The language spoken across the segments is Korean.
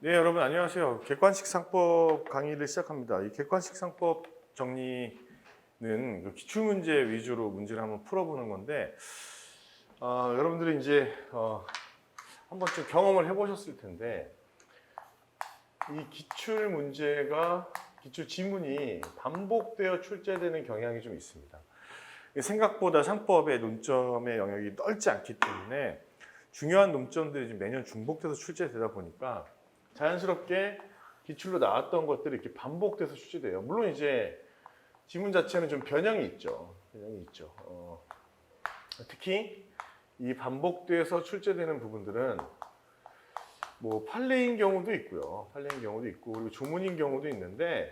네, 여러분 안녕하세요. 객관식 상법 강의를 시작합니다. 이 객관식 상법 정리는 그 기출문제 위주로 문제를 한번 풀어보는 건데, 여러분들이 이제 한 번쯤 경험을 해보셨을 텐데, 이 기출 문제가 기출 지문이 반복되어 출제되는 경향이 좀 있습니다. 생각보다 상법의 논점의 영역이 넓지 않기 때문에 중요한 논점들이 지금 매년 중복돼서 출제되다 보니까 자연스럽게 기출로 나왔던 것들이 이렇게 반복돼서 출제돼요. 물론 이제 지문 자체는 좀 변형이 있죠. 특히 이 반복돼서 출제되는 부분들은 뭐 판례인 경우도 있고요. 그리고 조문인 경우도 있는데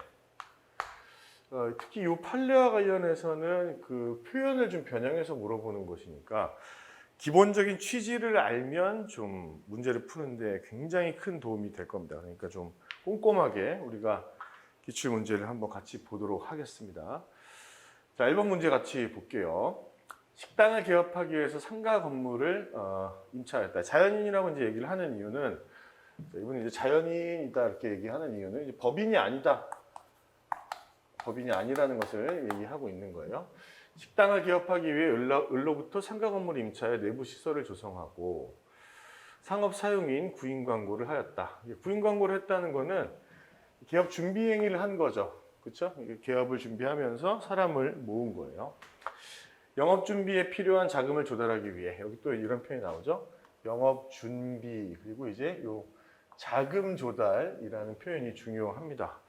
특히 이 판례와 관련해서는 그 표현을 좀 변형해서 물어보는 것이니까 기본적인 취지를 알면 좀 문제를 푸는데 굉장히 큰 도움이 될 겁니다. 그러니까 좀 꼼꼼하게 우리가 기출 문제를 한번 같이 보도록 하겠습니다. 자, 1번 문제 같이 볼게요. 식당을 개업하기 위해서 상가 건물을 임차하였다. 자연인이라고 이제 얘기를 하는 이유는, 이분은 이제 자연인이다 이렇게 얘기하는 이유는 이제 법인이 아니라는 것을 얘기하고 있는 거예요. 식당을 개업하기 위해 을로부터 상가 건물 임차에 내부 시설을 조성하고 상업 사용인 구인 광고를 하였다. 구인 광고를 했다는 거는 개업 준비 행위를 한 거죠. 그렇죠? 개업을 준비하면서 사람을 모은 거예요. 영업 준비에 필요한 자금을 조달하기 위해, 여기 또 이런 표현이 나오죠. 영업 준비, 그리고 이제 요 자금 조달이라는 표현이 중요합니다.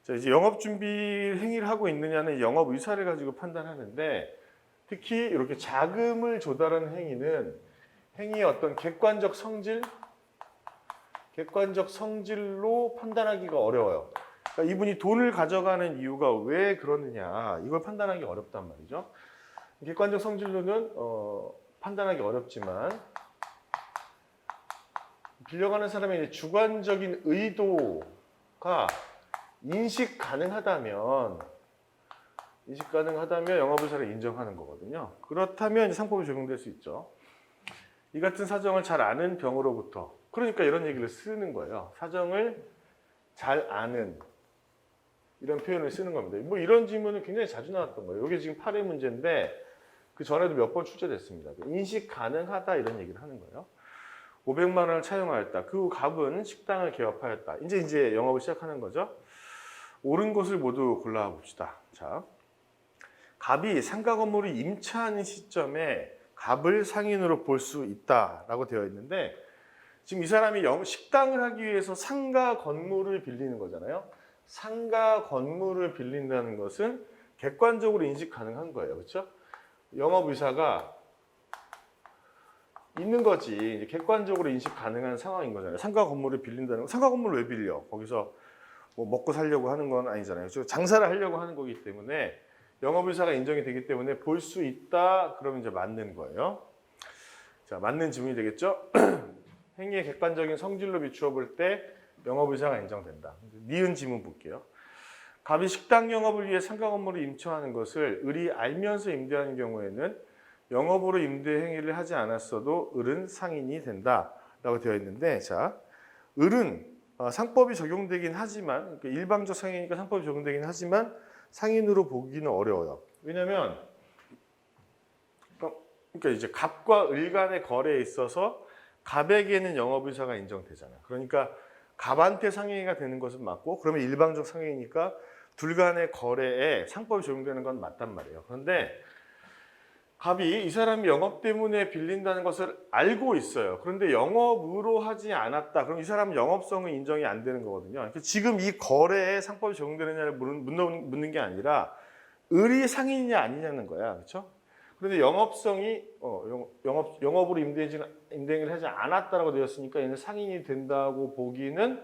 자, 이제 영업 준비 행위를 하고 있느냐는 영업 의사를 가지고 판단하는데, 특히 이렇게 자금을 조달하는 행위는 행위의 어떤 객관적 성질로 판단하기가 어려워요. 그러니까 이분이 돈을 가져가는 이유가 왜 그러느냐, 이걸 판단하기 어렵단 말이죠. 객관적 성질로는 판단하기 어렵지만, 빌려가는 사람의 이제 주관적인 의도가 인식 가능하다면 영업의사를 인정하는 거거든요. 그렇다면 상법이 적용될 수 있죠. 이 같은 사정을 잘 아는 병으로부터, 그러니까 이런 얘기를 쓰는 거예요. 사정을 잘 아는, 이런 표현을 쓰는 겁니다. 뭐 이런 질문은 굉장히 자주 나왔던 거예요. 이게 지금 8회 문제인데 그 전에도 몇 번 출제됐습니다. 인식 가능하다 이런 얘기를 하는 거예요. 500만 원을 차용하였다. 그 갑은 식당을 개업하였다. 이제 영업을 시작하는 거죠. 옳은 것을 모두 골라봅시다. 자, 갑이 상가 건물을 임차하는 시점에 갑을 상인으로 볼 수 있다라고 되어 있는데, 지금 이 사람이 식당을 하기 위해서 상가 건물을 빌리는 거잖아요. 상가 건물을 빌린다는 것은 객관적으로 인식 가능한 거예요. 그렇죠? 영업 의사가 있는 거지. 이제 객관적으로 인식 가능한 상황인 거잖아요. 상가 건물을 빌린다는 거. 상가 건물을 왜 빌려? 거기서 뭐 먹고 살려고 하는 건 아니잖아요. 장사를 하려고 하는 거기 때문에 영업의사가 인정이 되기 때문에 볼 수 있다. 그러면 이제 맞는 거예요. 자, 맞는 지문이 되겠죠? 행위의 객관적인 성질로 비추어 볼 때 영업의사가 인정된다. 니은 지문 볼게요. 갑이 식당 영업을 위해 상가 건물을 임차하는 것을 을이 알면서 임대하는 경우에는 영업으로 임대 행위를 하지 않았어도 을은 상인이 된다라고 되어 있는데, 자, 을은 상법이 적용되긴 하지만, 그러니까 일방적 상인이니까 상법이 적용되긴 하지만 상인으로 보기는 어려워요. 왜냐하면 그러니까 이제 갑과 을 간의 거래에 있어서 갑에게는 영업의사가 인정되잖아요. 그러니까 갑한테 상인이가 되는 것은 맞고, 그러면 일방적 상인이니까 둘 간의 거래에 상법이 적용되는 건 맞단 말이에요. 그런데 갑이 이 사람이 영업 때문에 빌린다는 것을 알고 있어요. 그런데 영업으로 하지 않았다. 그럼 이 사람은 영업성은 인정이 안 되는 거거든요. 그러니까 지금 이 거래에 상법이 적용되느냐를 묻는 게 아니라 을이 상인이냐 아니냐는 거야. 그렇죠? 그런데 영업성이 영업으로 임대행위를 하지 않았다라고 되었으니까 얘는 상인이 된다고 보기는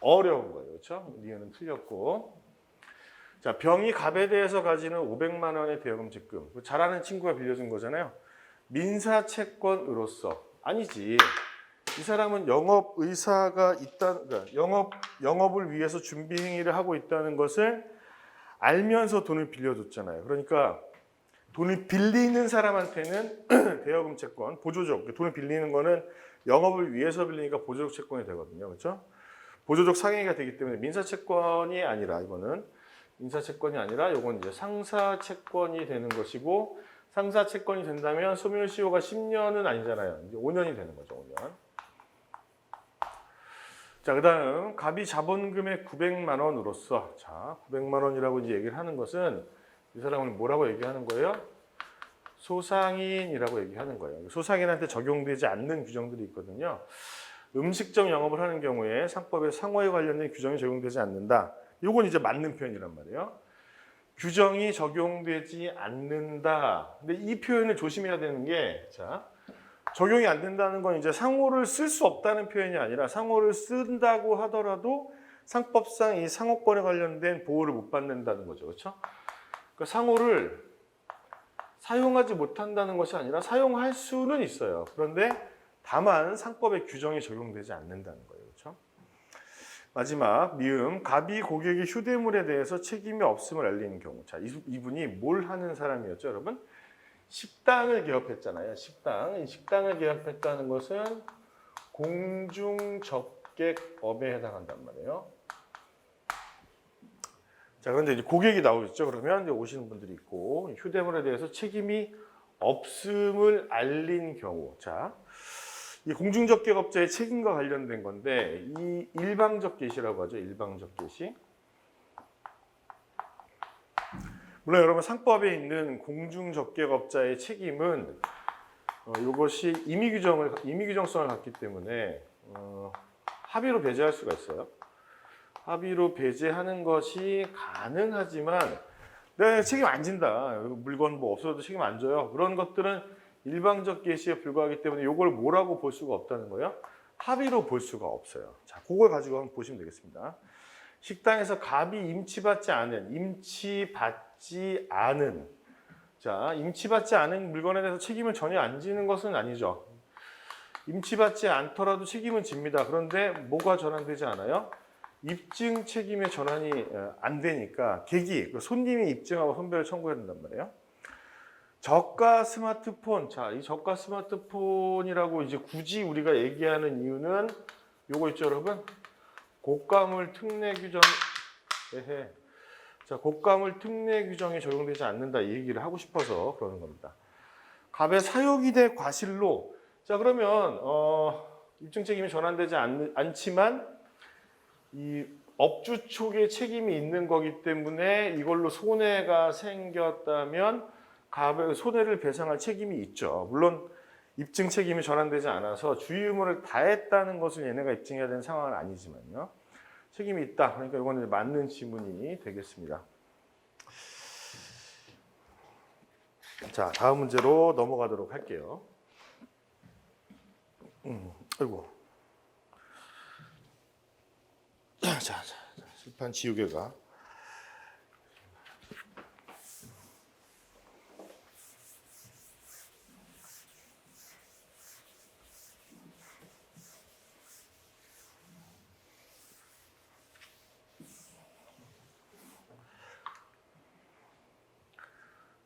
어려운 거예요. 그렇죠? 니은은 틀렸고. 자, 병이 갑에 대해서 가지는 500만 원의 대여금 적금. 잘하는 친구가 빌려준 거잖아요. 민사 채권으로서. 아니지. 이 사람은 영업 의사가 그러니까 영업을 위해서 준비 행위를 하고 있다는 것을 알면서 돈을 빌려줬잖아요. 그러니까 돈을 빌리는 사람한테는 대여금 채권, 보조적. 돈을 빌리는 거는 영업을 위해서 빌리니까 보조적 채권이 되거든요. 그렇죠? 보조적 상행위가 되기 때문에 민사채권이 아니라 이거는 민사채권이 아니라 이건 이제 상사채권이 되는 것이고 상사채권이 된다면 소멸시효가 10년은 아니잖아요. 이제 5년이 되는 거죠. 5년. 자, 그다음 갑이 자본금의 900만 원으로서 자 900만 원이라고 이제 얘기를 하는 것은 이 사람은 뭐라고 얘기하는 거예요? 소상인이라고 얘기하는 거예요. 소상인한테 적용되지 않는 규정들이 있거든요. 음식점 영업을 하는 경우에 상법에 상호에 관련된 규정이 적용되지 않는다. 이건 이제 맞는 표현이란 말이에요. 규정이 적용되지 않는다. 근데 이 표현을 조심해야 되는 게 자. 적용이 안 된다는 건 이제 상호를 쓸 수 없다는 표현이 아니라 상호를 쓴다고 하더라도 상법상 이 상호권에 관련된 보호를 못 받는다는 거죠. 그렇죠? 그러니까 상호를 사용하지 못한다는 것이 아니라 사용할 수는 있어요. 그런데 다만 상법의 규정이 적용되지 않는다는 거예요. 그렇죠? 마지막 미음 갑이 고객의 휴대물에 대해서 책임이 없음을 알리는 경우. 자, 이분이 뭘 하는 사람이었죠, 여러분? 식당을 개업했잖아요. 식당을 개업했다는 것은 공중접객업에 해당한단 말이에요. 자, 그런데 이제 고객이 나오겠죠. 그러면 이제 오시는 분들이 있고 휴대물에 대해서 책임이 없음을 알린 경우. 자, 이 공중접객업자의 책임과 관련된 건데 이 일방적 개시라고 하죠. 일방적 개시. 물론 여러분 상법에 있는 공중접객업자의 책임은 이것이 임의규정성을 갖기 때문에 합의로 배제할 수가 있어요. 합의로 배제하는 것이 가능하지만 내가 책임 안 진다. 물건 뭐 없어도 책임 안 져요. 그런 것들은 일방적 개시에 불과하기 때문에 이걸 뭐라고 볼 수가 없다는 거예요. 합의로 볼 수가 없어요. 자, 그걸 가지고 한번 보시면 되겠습니다. 식당에서 갑이 임치받지 않은 자, 임치받지 않은 물건에 대해서 책임을 전혀 안 지는 것은 아니죠. 임치받지 않더라도 책임은 집니다. 그런데 뭐가 전환되지 않아요? 입증 책임의 전환이 안 되니까 계기, 손님이 입증하고 선별을 청구해야 된단 말이에요. 저가 스마트폰, 자, 이 저가 스마트폰이라고 이제 굳이 우리가 얘기하는 이유는 요거 있죠, 여러분? 고가물 특례 규정, 자, 고가물 특례 규정이 적용되지 않는다 이 얘기를 하고 싶어서 그러는 겁니다. 갑의 사욕이 돼 과실로, 자 그러면 입증 책임이 전환되지 않지만 이 업주 쪽에 책임이 있는 거기 때문에 이걸로 손해가 생겼다면 갑의 손해를 배상할 책임이 있죠. 물론 입증 책임이 전환되지 않아서 주의 의무를 다했다는 것을 얘네가 입증해야 되는 상황은 아니지만요. 책임이 있다. 그러니까 이거는 맞는 지문이 되겠습니다. 자, 다음 문제로 넘어가도록 할게요. 아이고. 자, 실판 지우개가.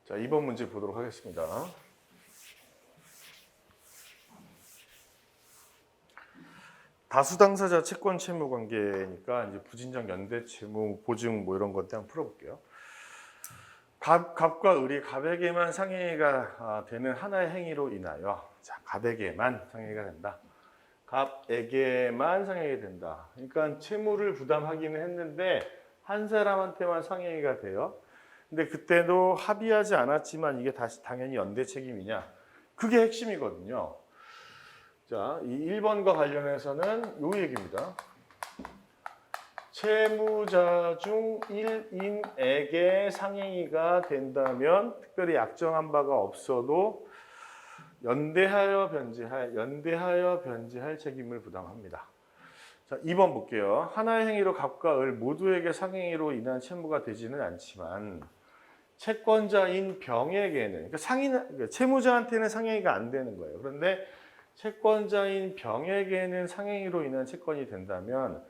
자, 2번 문제 보도록 하겠습니다. 다수 당사자 채권 채무 관계니까 이제 부진정 연대 채무 보증 뭐 이런 것들 한번 풀어볼게요. 갑과 을이 갑에게만 상해가 되는 하나의 행위로 인하여 자, 갑에게만 상해가 된다. 갑에게만 상해가 된다. 그러니까 채무를 부담하기는 했는데 한 사람한테만 상해가 돼요. 근데 그때도 합의하지 않았지만 이게 다시 당연히 연대 책임이냐? 그게 핵심이거든요. 자, 이 1번과 관련해서는 요 얘기입니다. 채무자 중 1인에게 상행위가 된다면 특별히 약정한 바가 없어도 연대하여 변제할 책임을 부담합니다. 자, 2번 볼게요. 하나의 행위로 갑과 을 모두에게 상행위로 인한 채무가 되지는 않지만 채권자인 병에게는 그러니까 채무자한테는 상행위가 안 되는 거예요. 그런데 채권자인 병에게는 상행위로 인한 채권이 된다면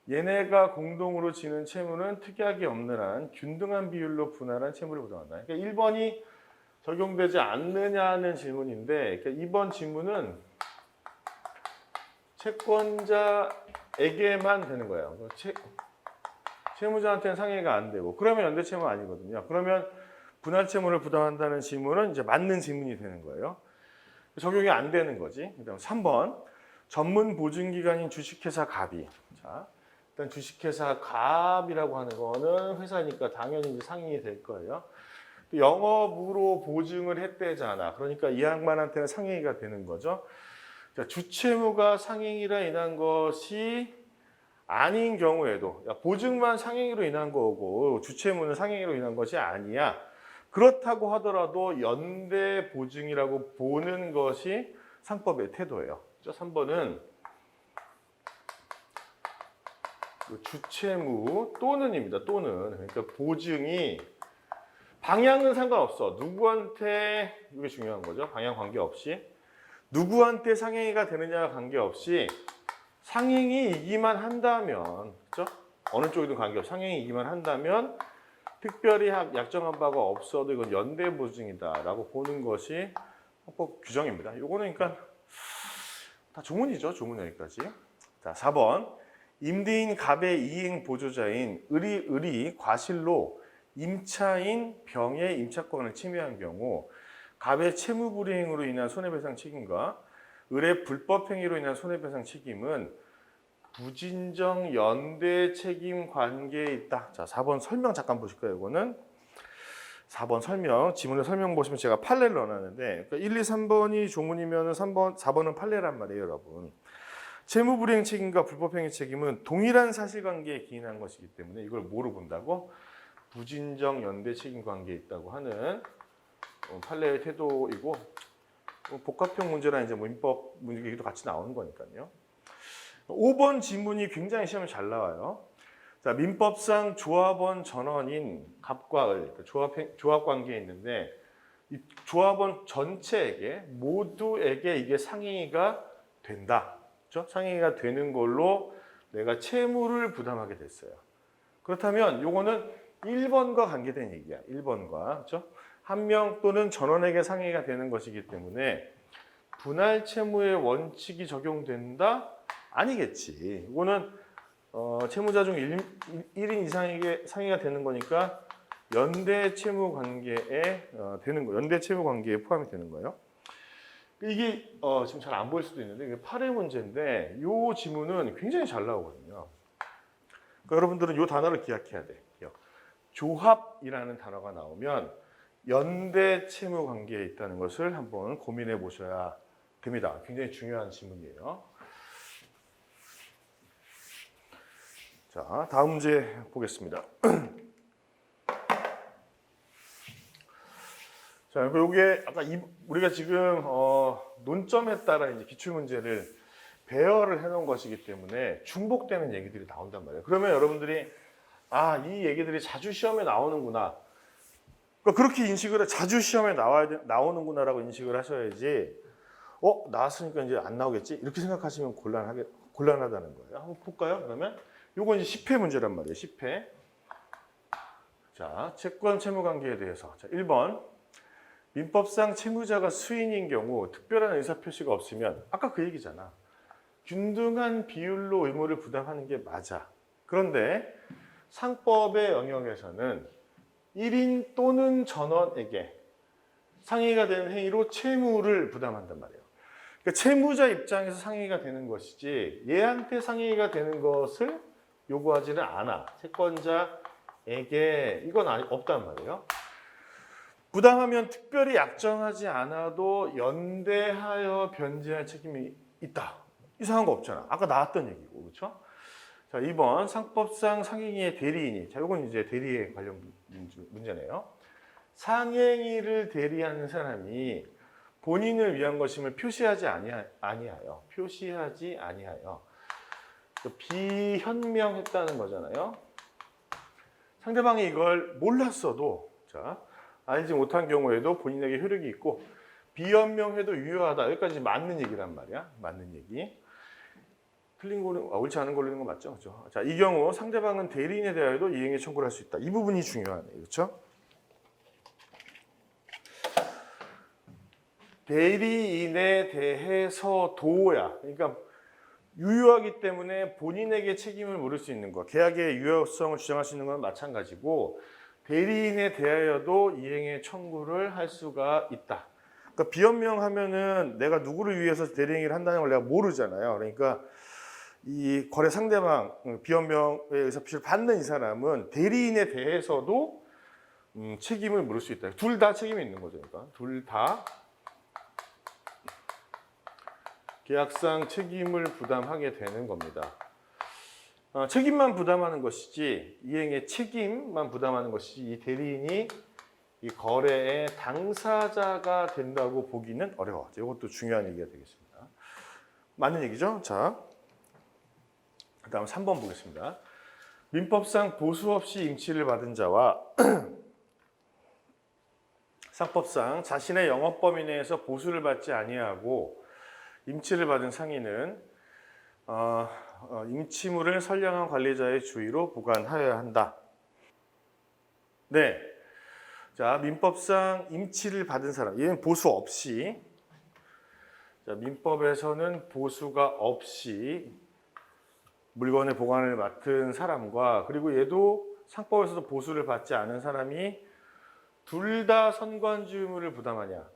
얘네가 공동으로 지는 채무는 특약이 없는 한 균등한 비율로 분할한 채무를 부담한다. 그러니까 1번이 적용되지 않느냐는 질문인데 그러니까 2번 질문은 채권자 채무자에게만 되는 거예요. 채무자한테는 상해가 안 되고, 그러면 연대채무 아니거든요. 그러면 분할채무를 부담한다는 지문은 이제 맞는 지문이 되는 거예요. 적용이 안 되는 거지. 그다음 3번 전문 보증기관인 주식회사 갑이. 자, 일단 주식회사 갑이라고 하는 거는 회사니까 당연히 이제 상인이 될 거예요. 영업으로 보증을 했대잖아. 그러니까 이 양반한테는 상행위가 되는 거죠. 자, 주채무가 상행위로 인한 것이 아닌 경우에도, 보증만 상행위로 인한 거고 주채무는 상행위로 인한 것이 아니야. 그렇다고 하더라도 연대 보증이라고 보는 것이 상법의 태도예요. 3번은 주채무 또는입니다. 또는. 그러니까 보증이 방향은 상관없어. 누구한테, 이게 중요한 거죠. 방향 관계없이. 누구한테 상행위가 되느냐와 관계없이 상행위이기만 한다면, 그렇죠? 어느 쪽이든 관계없이 상행위이기만 한다면 특별히 약정한 바가 없어도 이건 연대 보증이다라고 보는 것이 헌법 규정입니다. 요거는 그러니까 다 조문이죠. 조문 여기까지. 자, 4번. 임대인 갑의 이행 보조자인 을이 과실로 임차인 병의 임차권을 침해한 경우 갑의 채무 불이행으로 인한 손해배상 책임과 을의 불법 행위로 인한 손해배상 책임은 부진정 연대 책임 관계에 있다. 자, 4번 설명 잠깐 보실까요? 이거는 4번 설명, 지문의 설명 보시면 제가 판례를 넣어놨는데, 그러니까 1, 2, 3번이 조문이면 4번은 판례란 말이에요, 여러분. 채무 불이행 책임과 불법 행위 책임은 동일한 사실관계에 기인한 것이기 때문에 이걸 뭐로 본다고? 부진정 연대 책임 관계에 있다고 하는 판례의 태도이고, 복합형 문제랑 이제 민법 문제기도 같이 나오는 거니까요. 5번 지문이 굉장히 시험에 잘 나와요. 자, 민법상 조합원 전원인 갑과 을, 조합 관계에 있는데 이 조합원 전체에게 모두에게 이게 상행위가 된다. 그렇죠? 상행위가 되는 걸로 내가 채무를 부담하게 됐어요. 그렇다면 요거는 1번과 관계된 얘기야. 1번과. 그렇죠? 한 명 또는 전원에게 상행위가 되는 것이기 때문에 분할 채무의 원칙이 적용된다? 아니겠지. 이거는 채무자 중 1인 이상에게 상해가 되는 거니까 연대 채무 관계에 되는 거, 연대 채무 관계에 포함이 되는 거예요. 이게 지금 잘 안 보일 수도 있는데 이게 8회 문제인데 이 지문은 굉장히 잘 나오거든요. 그러니까 여러분들은 이 단어를 기억해야 돼. 조합이라는 단어가 나오면 연대 채무 관계에 있다는 것을 한번 고민해 보셔야 됩니다. 굉장히 중요한 지문이에요. 자, 다음 문제 보겠습니다. 자, 이게 아까 우리가 지금 논점에 따라 이제 기출 문제를 배열을 해놓은 것이기 때문에 중복되는 얘기들이 나온단 말이에요. 그러면 여러분들이 이 얘기들이 자주 시험에 나오는구나. 그러니까 그렇게 인식을 자주 시험에 나오는구나라고 인식을 하셔야지. 나왔으니까 이제 안 나오겠지? 이렇게 생각하시면 곤란하다는 거예요. 한번 볼까요? 그러면 요건 이제 10회 문제란 말이에요. 10회. 자, 채권 채무 관계에 대해서. 자, 1번. 민법상 채무자가 수인인 경우 특별한 의사표시가 없으면 아까 그 얘기잖아. 균등한 비율로 의무를 부담하는 게 맞아. 그런데 상법의 영역에서는 1인 또는 전원에게 상해가 되는 행위로 채무를 부담한단 말이에요. 그러니까 채무자 입장에서 상해가 되는 것이지 얘한테 상해가 되는 것을 요구하지는 않아. 채권자에게 이건 없단 말이에요. 부담하면 특별히 약정하지 않아도 연대하여 변제할 책임이 있다. 이상한 거 없잖아. 아까 나왔던 얘기고, 그렇죠? 자, 2번 상법상 상행위의 대리인이. 자, 이건 이제 대리에 관련 문제네요. 상행위를 대리하는 사람이 본인을 위한 것임을 표시하지 아니하여. 표시하지 아니하여. 비현명했다는 거잖아요. 상대방이 이걸 몰랐어도, 자, 알지 못한 경우에도 본인에게 효력이 있고 비현명해도 유효하다. 여기까지 맞는 얘기란 말이야. 맞는 얘기. 틀린 거는 옳지 않은 걸로 있는 거 맞죠? 그렇죠? 자, 이 경우 상대방은 대리인에 대하여도 이행에 청구를 할 수 있다. 이 부분이 중요하네요. 그렇죠? 대리인에 대해서도야. 그러니까 유효하기 때문에 본인에게 책임을 물을 수 있는 것, 계약의 유효성을 주장할 수 있는 건 마찬가지고 대리인에 대하여도 이행의 청구를 할 수가 있다. 그러니까 비현명하면은 내가 누구를 위해서 대리행위를 한다는 걸 내가 모르잖아요. 그러니까 이 거래 상대방 비현명의 의사표시를 받는 이 사람은 대리인에 대해서도 책임을 물을 수 있다. 둘 다 책임이 있는 거죠. 그러니까 둘 다 계약상 책임을 부담하게 되는 겁니다. 책임만 부담하는 것이지 이행의 책임만 부담하는 것이지 이 대리인이 이 거래의 당사자가 된다고 보기는 어려워. 이것도 중요한 얘기가 되겠습니다. 맞는 얘기죠? 자, 그다음 3번 보겠습니다. 민법상 보수 없이 임치를 받은 자와 상법상 자신의 영업 범위 내에서 보수를 받지 아니하고 임치를 받은 상인은 임치물을 선량한 관리자의 주의로 보관하여야 한다. 네, 자 민법상 임치를 받은 사람, 얘는 보수 없이, 자, 민법에서는 보수가 없이 물건의 보관을 맡은 사람과 그리고 얘도 상법에서도 보수를 받지 않은 사람이 둘 다 선관주의무를 부담하냐.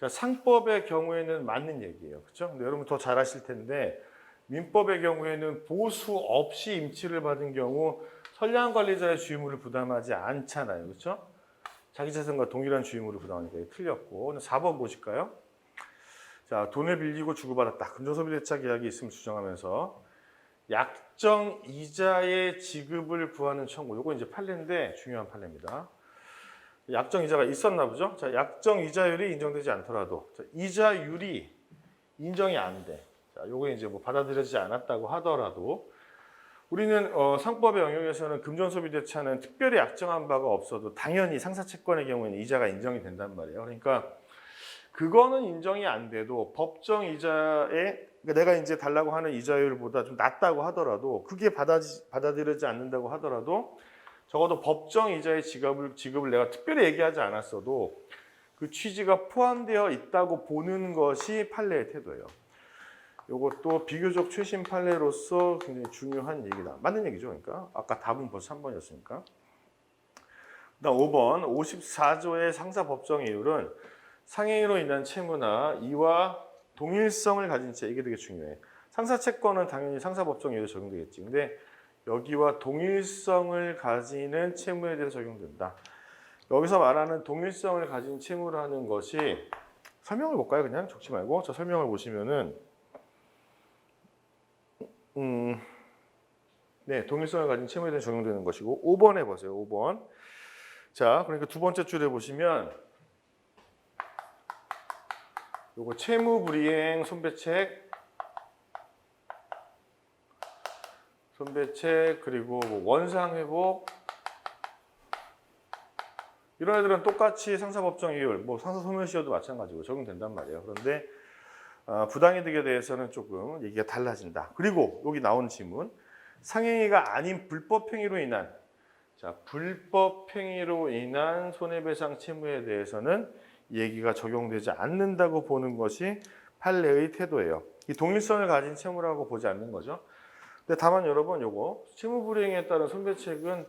자, 상법의 경우에는 맞는 얘기예요. 그렇죠? 근데 여러분 더 잘 아실 텐데 민법의 경우에는 보수 없이 임치를 받은 경우 선량한 관리자의 주의무를 부담하지 않잖아요. 그렇죠? 자기 재산과 동일한 주의무를 부담하니까 틀렸고. 4번 보실까요? 자, 돈을 빌리고 주고받았다. 금전소비대차 계약이 있음을 주장하면서 약정 이자의 지급을 구하는 청구. 요거 이제 판례인데 중요한 판례입니다. 약정 이자가 있었나 보죠. 자, 약정 이자율이 인정되지 않더라도 자, 이자율이 인정이 안 돼. 자, 요거 이제 뭐 받아들여지지 않았다고 하더라도 우리는 상법의 영역에서는 금전소비대차는 특별히 약정한 바가 없어도 당연히 상사채권의 경우에는 이자가 인정이 된단 말이에요. 그러니까 그거는 인정이 안 돼도 법정 이자에 그러니까 내가 이제 달라고 하는 이자율보다 좀 낮다고 하더라도 그게 받아들여지지 않는다고 하더라도 적어도 법정 이자의 지급을 내가 특별히 얘기하지 않았어도 그 취지가 포함되어 있다고 보는 것이 판례의 태도예요. 이것도 비교적 최신 판례로서 굉장히 중요한 얘기다. 맞는 얘기죠. 그러니까 아까 답은 벌써 3번이었으니까. 그다음 5번 54조의 상사법정 이율은 상해인으로 인한 채무나 이와 동일성을 가진 채, 이게 되게 중요해. 상사채권은 당연히 상사법정 이율에 적용되겠지. 근데 여기와 동일성을 가지는 채무에 대해서 적용된다. 여기서 말하는 동일성을 가진 채무라는 것이 설명을 볼까요? 그냥 적지 말고 저 설명을 보시면은 네, 동일성을 가진 채무에 대해서 적용되는 것이고 5번에 보세요. 5번. 자, 그러니까 두 번째 줄에 보시면 요거 채무 불이행 손배책 그리고 뭐 원상 회복 이런 애들은 똑같이 상사법정 이율, 뭐 상사소멸시효도 마찬가지고 적용된단 말이에요. 그런데 부당이득에 대해서는 조금 얘기가 달라진다. 그리고 여기 나온 지문, 상행위가 아닌 불법행위로 인한 불법행위로 인한 손해배상 채무에 대해서는 얘기가 적용되지 않는다고 보는 것이 판례의 태도예요. 이 동일성을 가진 채무라고 보지 않는 거죠. 근데 다만 여러분 요거 채무 불이행에 따른 손배책은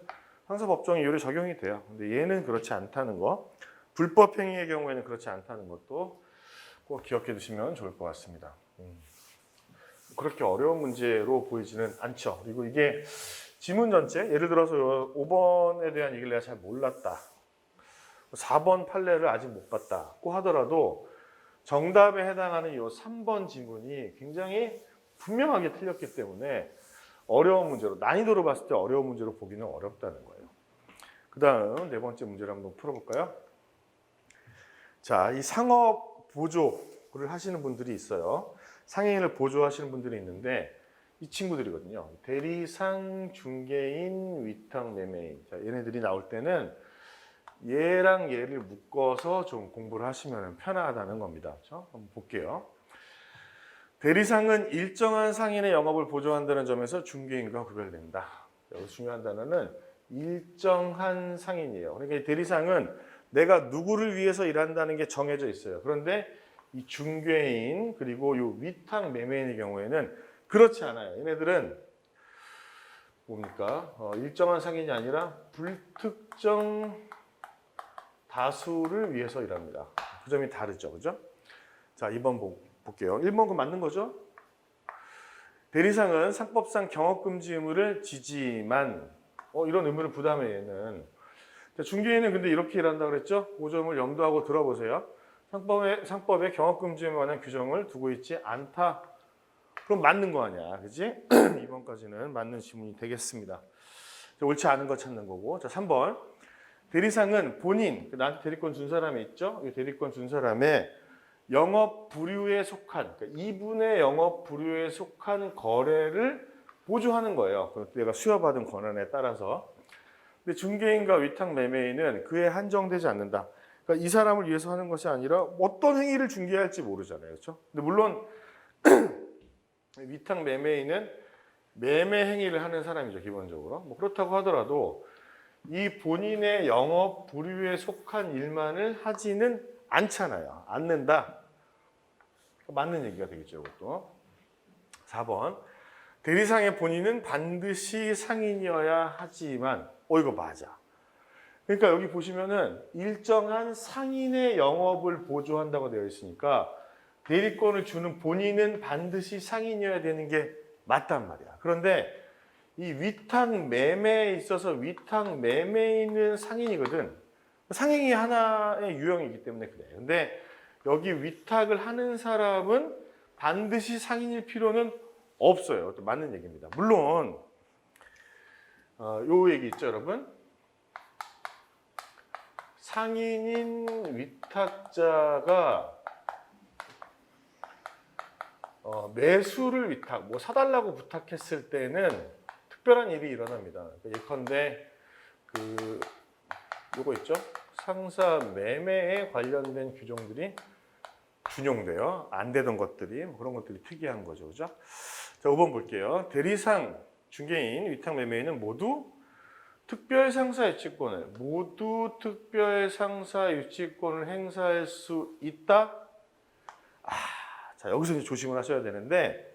상사법정 이율에 적용이 돼요. 근데 얘는 그렇지 않다는 거, 불법 행위의 경우에는 그렇지 않다는 것도 꼭 기억해 두시면 좋을 것 같습니다. 그렇게 어려운 문제로 보이지는 않죠. 그리고 이게 지문 전체, 예를 들어서 5번에 대한 얘기를 내가 잘 몰랐다. 4번 판례를 아직 못 봤다고 하더라도 정답에 해당하는 이 3번 지문이 굉장히 분명하게 틀렸기 때문에 어려운 문제로, 난이도로 봤을 때 어려운 문제로 보기는 어렵다는 거예요. 그 다음 네 번째 문제를 한번 풀어볼까요? 자, 이 상업 보조를 하시는 분들이 있어요. 상해인을 보조하시는 분들이 있는데 이 친구들이거든요. 대리상, 중개인, 위탁, 매매인. 자, 얘네들이 나올 때는 얘랑 얘를 묶어서 좀 공부를 하시면 편하다는 겁니다. 그렇죠? 한번 볼게요. 대리상은 일정한 상인의 영업을 보조한다는 점에서 중개인과 구별된다. 여기서 중요한 단어는 일정한 상인이에요. 그러니까 대리상은 내가 누구를 위해서 일한다는 게 정해져 있어요. 그런데 이 중개인 그리고 이 위탁 매매인의 경우에는 그렇지 않아요. 얘네들은 뭡니까? 일정한 상인이 아니라 불특정 다수를 위해서 일합니다. 그 점이 다르죠. 그죠? 자, 2번 볼게요. 1번 거 맞는 거죠? 대리상은 상법상 경업금지 의무를 지지만 이런 의무를 부담해 얘는. 자, 중개인은 근데 이렇게 일한다 그랬죠? 그 점을 염두하고 들어보세요. 상법에 경업금지에 관한 규정을 두고 있지 않다. 그럼 맞는 거 아니야. 그지? 2번까지는 맞는 지문이 되겠습니다. 자, 옳지 않은 거 찾는 거고. 자, 3번. 대리상은 본인, 나한테 대리권 준 사람이 있죠? 이 대리권 준 사람의 영업 부류에 속한, 그러니까 이분의 영업 부류에 속한 거래를 보조하는 거예요. 내가 수여받은 권한에 따라서. 근데 중개인과 위탁 매매인은 그에 한정되지 않는다. 그러니까 이 사람을 위해서 하는 것이 아니라 어떤 행위를 중개할지 모르잖아요. 그렇죠? 근데 물론 위탁 매매인은 매매 행위를 하는 사람이죠. 기본적으로. 뭐 그렇다고 하더라도 이 본인의 영업 부류에 속한 일만을 하지는 않잖아요. 않는다. 맞는 얘기가 되겠죠. 이것도. 4번. 대리상의 본인은 반드시 상인이어야 하지만 이거 맞아. 그러니까 여기 보시면은 일정한 상인의 영업을 보조한다고 되어 있으니까 대리권을 주는 본인은 반드시 상인이어야 되는 게 맞단 말이야. 그런데 이 위탁 매매에 있어서 위탁 매매인은 상인이거든. 상행이 하나의 유형이기 때문에 그래. 근데 여기 위탁을 하는 사람은 반드시 상인일 필요는 없어요. 맞는 얘기입니다. 물론 요 얘기 있죠, 여러분. 상인인 위탁자가 매수를 위탁, 뭐 사달라고 부탁했을 때는 특별한 일이 일어납니다. 예컨대 요거 있죠? 상사 매매에 관련된 규정들이 준용돼요. 안 되던 것들이 그런 것들이 특이한 거죠, 그죠? 자, 5번 볼게요. 대리상, 중개인, 위탁 매매인은 모두 특별 상사 유치권을 행사할 수 있다. 자, 여기서 이제 조심을 하셔야 되는데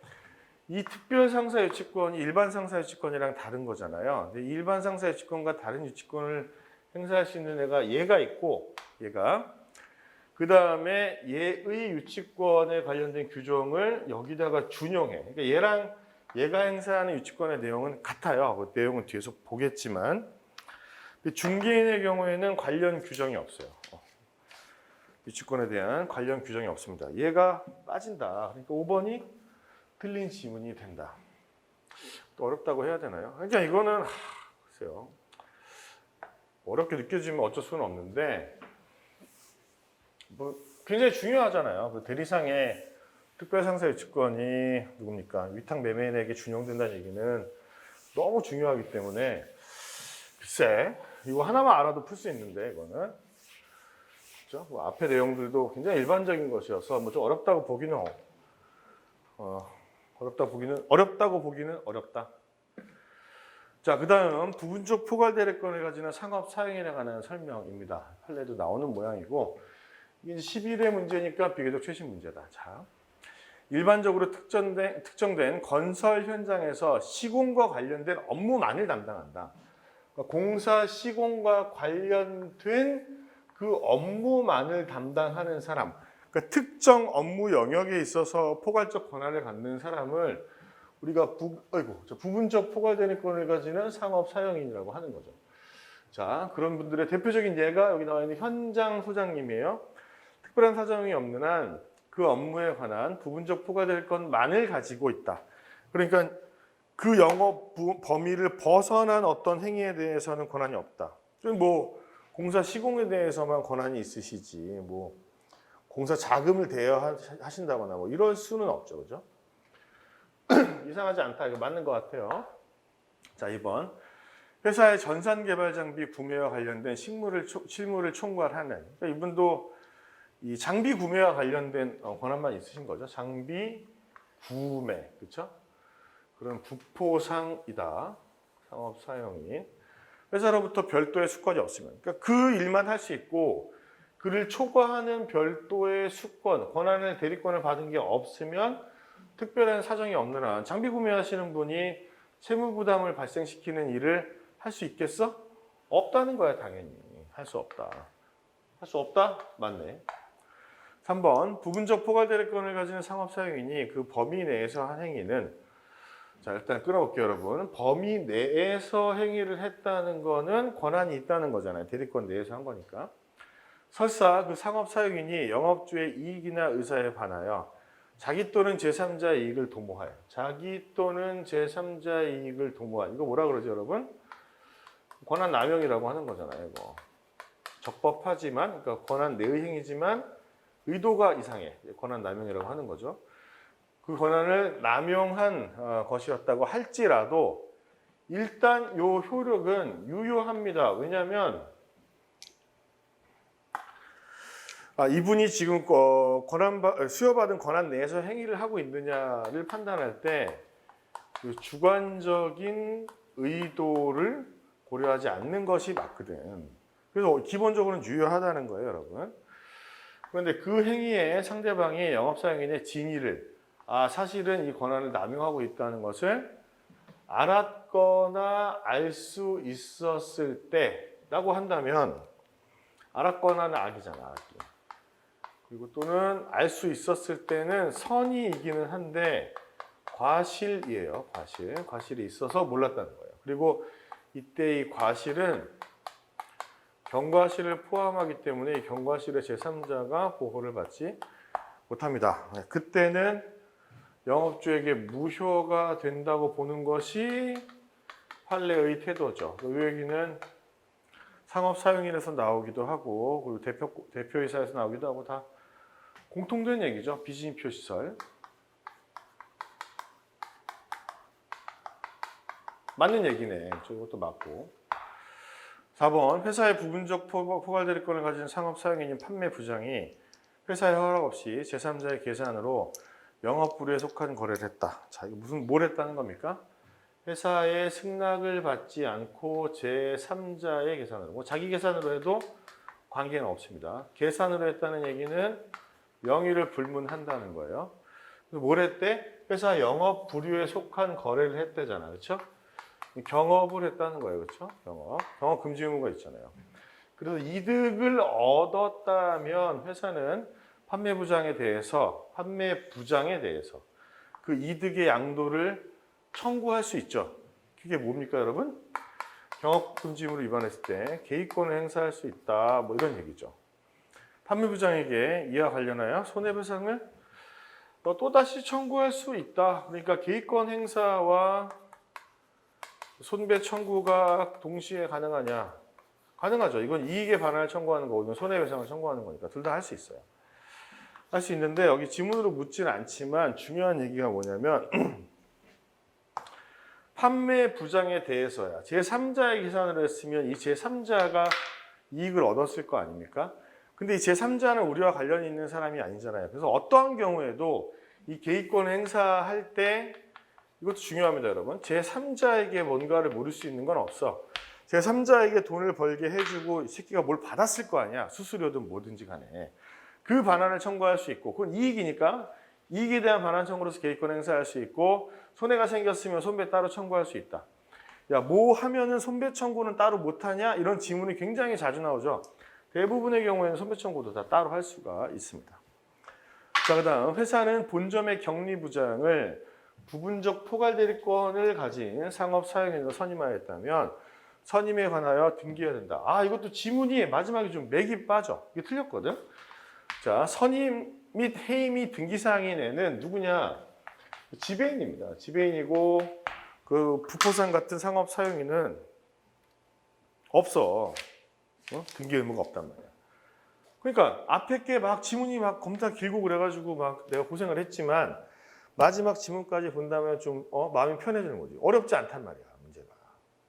이 특별 상사 유치권이 일반 상사 유치권이랑 다른 거잖아요. 근데 일반 상사 유치권과 다른 유치권을 행사할 수 있는 얘가 있고 얘가 그 다음에 얘의 유치권에 관련된 규정을 여기다가 준용해. 그러니까 얘가 행사하는 유치권의 내용은 같아요. 그 내용은 뒤에서 보겠지만 중개인의 경우에는 관련 규정이 없어요. 유치권에 대한 관련 규정이 없습니다. 얘가 빠진다. 그러니까 5번이 틀린 지문이 된다. 또 어렵다고 해야 되나요? 그러니까 이거는 글쎄요. 어렵게 느껴지면 어쩔 수는 없는데 뭐 굉장히 중요하잖아요. 그 대리상의 특별상사 유치권이 누굽니까? 위탁 매매인에게 준용된다는 얘기는 너무 중요하기 때문에 글쎄 이거 하나만 알아도 풀 수 있는데 이거는 그렇죠? 뭐 앞에 내용들도 굉장히 일반적인 것이어서 뭐 좀 어렵다고 보기는 어렵다. 자, 그다음 부분적 포괄 대리권을 가지는 상업 사용에 관한 설명입니다. 판례도 나오는 모양이고 이게 11회 문제니까 비교적 최신 문제다. 자, 일반적으로 특정된 건설 현장에서 시공과 관련된 업무만을 담당한다. 그러니까 공사 시공과 관련된 그 업무만을 담당하는 사람, 그러니까 특정 업무 영역에 있어서 포괄적 권한을 갖는 사람을 우리가 부분적 포괄 대리권을 가지는 상업 사용인이라고 하는 거죠. 자, 그런 분들의 대표적인 예가 여기 나와 있는 현장 소장님이에요. 특별한 사정이 없는 한 그 업무에 관한 부분적 포괄 대리권만을 가지고 있다. 그러니까 그 영업 범위를 벗어난 어떤 행위에 대해서는 권한이 없다. 뭐 공사 시공에 대해서만 권한이 있으시지 뭐 공사 자금을 대여하신다거나 뭐 이럴 수는 없죠. 그죠? 이상하지 않다. 이거 맞는 것 같아요. 자, 2번. 회사의 전산 개발 장비 구매와 관련된 실무를 총괄하는. 그러니까 이분도 이 장비 구매와 관련된 권한만 있으신 거죠. 장비 구매. 그렇죠? 그런 부포상이다. 상업 사용인. 회사로부터 별도의 수권이 없으면. 그러니까 그 일만 할 수 있고 그를 초과하는 별도의 수권, 권한을 대리권을 받은 게 없으면 특별한 사정이 없는 한 장비 구매하시는 분이 채무 부담을 발생시키는 일을 할 수 있겠어? 없다는 거야, 당연히. 할 수 없다. 할 수 없다? 맞네. 3번, 부분적 포괄대리권을 가지는 상업사용인이 그 범위 내에서 한 행위는, 자, 일단 끊어볼게요, 여러분. 범위 내에서 행위를 했다는 거는 권한이 있다는 거잖아요. 대리권 내에서 한 거니까. 설사 그 상업사용인이 영업주의 이익이나 의사에 반하여 자기 또는 제3자의 이익을 도모하여, 자기 또는 제3자의 이익을 도모하여, 이거 뭐라 그러죠, 여러분? 권한 남용이라고 하는 거잖아요, 이거. 적법하지만, 그러니까 권한 내의 행위지만 의도가 이상해. 권한 남용이라고 하는 거죠. 그 권한을 남용한 것이었다고 할지라도 일단 요 효력은 유효합니다. 왜냐하면 이분이 지금 수여받은 권한 내에서 행위를 하고 있느냐를 판단할 때 그 주관적인 의도를 고려하지 않는 것이 맞거든. 그래서 기본적으로는 유효하다는 거예요, 여러분. 그런데 그 행위에 상대방이 영업사용인의 진위를 사실은 이 권한을 남용하고 있다는 것을 알았거나 알 수 있었을 때라고 한다면 알았거나는 악이잖아, 악이. 그리고 또는 알 수 있었을 때는 선이 이기는 한데 과실이에요, 과실. 과실이 있어서 몰랐다는 거예요. 그리고 이때 이 과실은 경과실을 포함하기 때문에 이 경과실의 제3자가 보호를 받지 못합니다. 그때는 영업주에게 무효가 된다고 보는 것이 판례의 태도죠. 이 얘기는 상업사용인에서 나오기도 하고 그리고 대표이사에서 나오기도 하고 다 공통된 얘기죠. 비진표 시설. 맞는 얘기네. 이것도 맞고. 4번, 회사의 부분적 포괄대리권을 가진 상업사용인인 판매부장이 회사의 허락 없이 제3자의 계산으로 영업부류에 속한 거래를 했다. 자, 이거 뭘 했다는 겁니까? 회사의 승낙을 받지 않고 제3자의 계산으로, 뭐 자기 계산으로 해도 관계는 없습니다. 계산으로 했다는 얘기는 명의를 불문한다는 거예요. 그래서 뭘 했대? 회사 영업부류에 속한 거래를 했대잖아, 그렇죠? 경업을 했다는 거예요, 그렇죠? 경업 금지 의무가 있잖아요. 그래서 이득을 얻었다면 회사는 판매부장에 대해서 그 이득의 양도를 청구할 수 있죠. 그게 뭡니까, 여러분? 경업금지 의무를 위반했을 때 개의권을 행사할 수 있다, 뭐 이런 얘기죠. 판매부장에게 이와 관련하여 손해배상을 또다시 청구할 수 있다. 그러니까 개의권 행사와 손배 청구가 동시에 가능하냐? 가능하죠. 이건 이익에 반하여 청구하는 거고 이건 손해배상을 청구하는 거니까 둘 다 할 수 있어요. 할 수 있는데 여기 지문으로 묻지는 않지만 중요한 얘기가 뭐냐면 판매부장에 대해서야 제3자의 계산으로 했으면 이 제3자가 이익을 얻었을 거 아닙니까? 근데 이 제3자는 우리와 관련이 있는 사람이 아니잖아요. 그래서 어떠한 경우에도 이 개의권을 행사할 때 이것도 중요합니다, 여러분. 제3자에게 뭔가를 물을 수 있는 건 없어. 제3자에게 돈을 벌게 해주고 이 새끼가 뭘 받았을 거 아니야. 수수료든 뭐든지 간에. 그 반환을 청구할 수 있고 그건 이익이니까 이익에 대한 반환 청구로서 개의권 행사할 수 있고 손해가 생겼으면 손배 따로 청구할 수 있다. 야, 뭐 하면은 손배 청구는 따로 못하냐? 이런 지문이 굉장히 자주 나오죠. 대부분의 경우에는 손배 청구도 다 따로 할 수가 있습니다. 자, 그 다음 회사는 본점의 격리부장을 부분적 포괄대리권을 가진 상업사용인으로 선임하였다면 선임에 관하여 등기해야 된다. 이것도 지문이 마지막에 좀 맥이 빠져. 이게 틀렸거든. 자, 선임 및 해임 및 등기사항인에는 누구냐? 지배인입니다. 지배인이고 그 부포상 같은 상업사용인은 없어. 등기 의무가 없단 말이야. 그러니까 앞에 게 막 지문이 막 겁나 길고 그래가지고 막 내가 고생을 했지만 마지막 지문까지 본다면 좀 마음이 편해지는 거지. 어렵지 않단 말이야, 문제가.